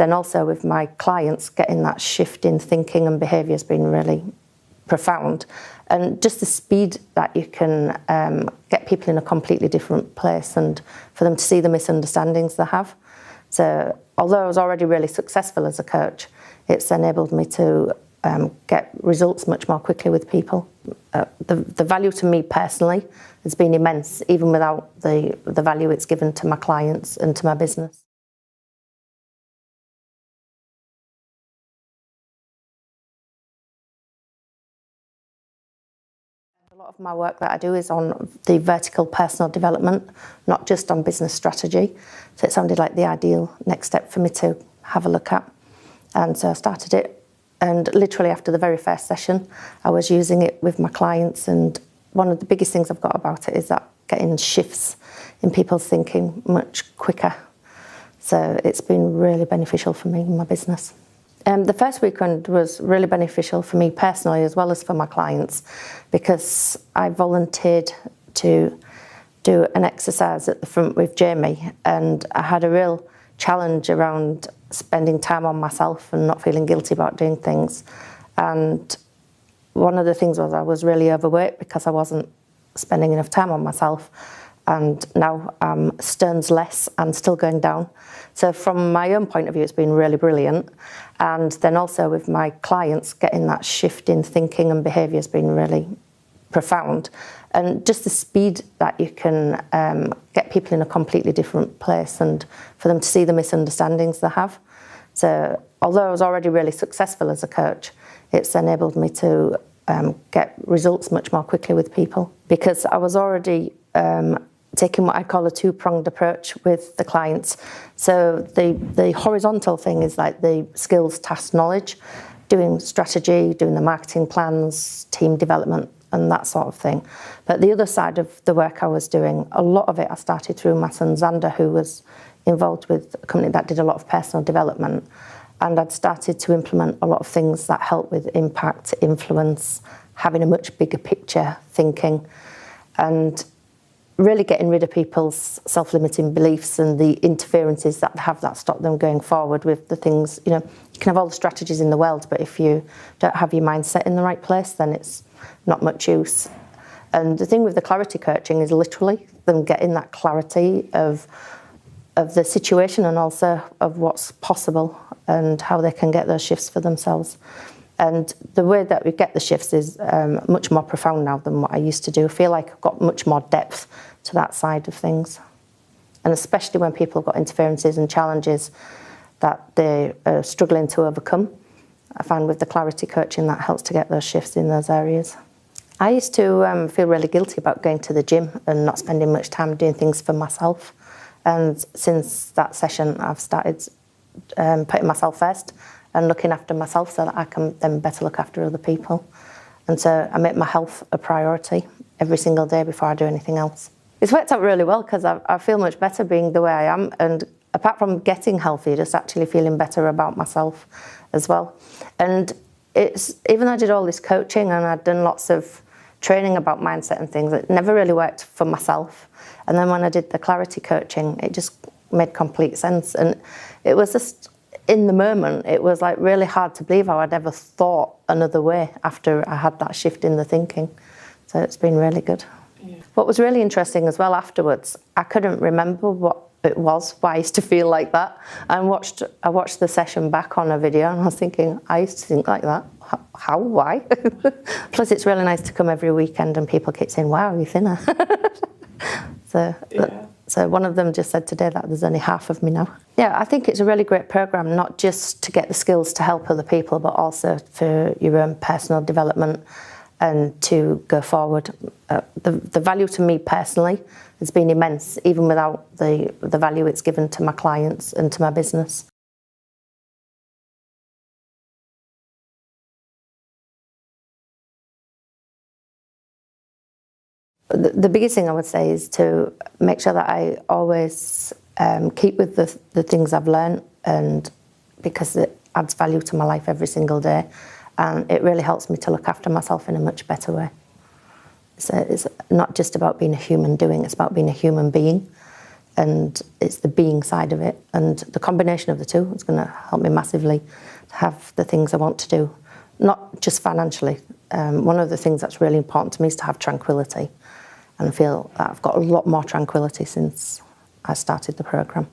then also with my clients, getting that shift in thinking and behaviour has been really profound. And just the speed that you can get people in a completely different place and for them to see the misunderstandings they have. So although I was already really successful as a coach, it's enabled me to get results much more quickly with people. The value to me personally has been immense, even without the value it's given to my clients and to my business. A lot of my work that I do is on the vertical personal development, not just on business strategy. So it sounded like the ideal next step for me to have a look at. And so I started it, and literally after the very first session, I was using it with my clients. And one of the biggest things I've got about it is that getting shifts in people's thinking much quicker. So it's been really beneficial for me in my business. The first weekend was really beneficial for me personally as well as for my clients, because I volunteered to do an exercise at the front with Jamie, and I had a real challenge around spending time on myself and not feeling guilty about doing things. And one of the things was I was really overweight because I wasn't spending enough time on myself. And now I'm stones less and still going down. So from my own point of view, it's been really brilliant. And then also with my clients, getting that shift in thinking and behaviour has been really profound. And just the speed that you can get people in a completely different place and for them to see the misunderstandings they have. So although I was already really successful as a coach, it's enabled me to get results much more quickly with people, because I was already taking what I call a two-pronged approach with the clients. So the horizontal thing is like the skills, task, knowledge, doing strategy, doing the marketing plans, team development, and that sort of thing. But the other side of the work I was doing, a lot of it I started through my son Xander, who was involved with a company that did a lot of personal development. And I'd started to implement a lot of things that help with impact, influence, having a much bigger picture thinking, and really getting rid of people's self-limiting beliefs and the interferences that have that stop them going forward with the things. You know, you can have all the strategies in the world, but if you don't have your mindset in the right place, then it's not much use. And the thing with the clarity coaching is literally them getting that clarity of the situation and also of what's possible and how they can get those shifts for themselves. And the way that we get the shifts is much more profound now than what I used to do. I feel like I've got much more depth to that side of things. And especially when people have got interferences and challenges that they are struggling to overcome, I find with the clarity coaching that helps to get those shifts in those areas. I used to feel really guilty about going to the gym and not spending much time doing things for myself. And since that session, I've started putting myself first and looking after myself so that I can then better look after other people. And so I make my health a priority every single day before I do anything else. It's worked out really well because I feel much better being the way I am, and apart from getting healthy, just actually feeling better about myself as well. And it's, even though I did all this coaching and I'd done lots of training about mindset and things, it never really worked for myself. And then when I did the clarity coaching, it just made complete sense. And it was just, in the moment, it was like really hard to believe how I'd ever thought another way after I had that shift in the thinking. So it's been really good. Yeah. What was really interesting as well afterwards, I couldn't remember what it was, why I used to feel like that. I watched the session back on a video and I was thinking, I used to think like that. How? Why? Plus it's really nice to come every weekend and people keep saying, wow, you're thinner. So one of them just said today that there's only half of me now. Yeah, I think it's a really great programme, not just to get the skills to help other people, but also for your own personal development and to go forward. The value to me personally has been immense, even without the value it's given to my clients and to my business. The biggest thing I would say is to make sure that I always keep with the things I've learned, and because it adds value to my life every single day, and it really helps me to look after myself in a much better way. So it's not just about being a human doing, it's about being a human being. and it's the being side of it. And the combination of the two is going to help me massively to have the things I want to do, not just financially. One of the things that's really important to me is to have tranquility. And I feel that I've got a lot more tranquility since I started the programme.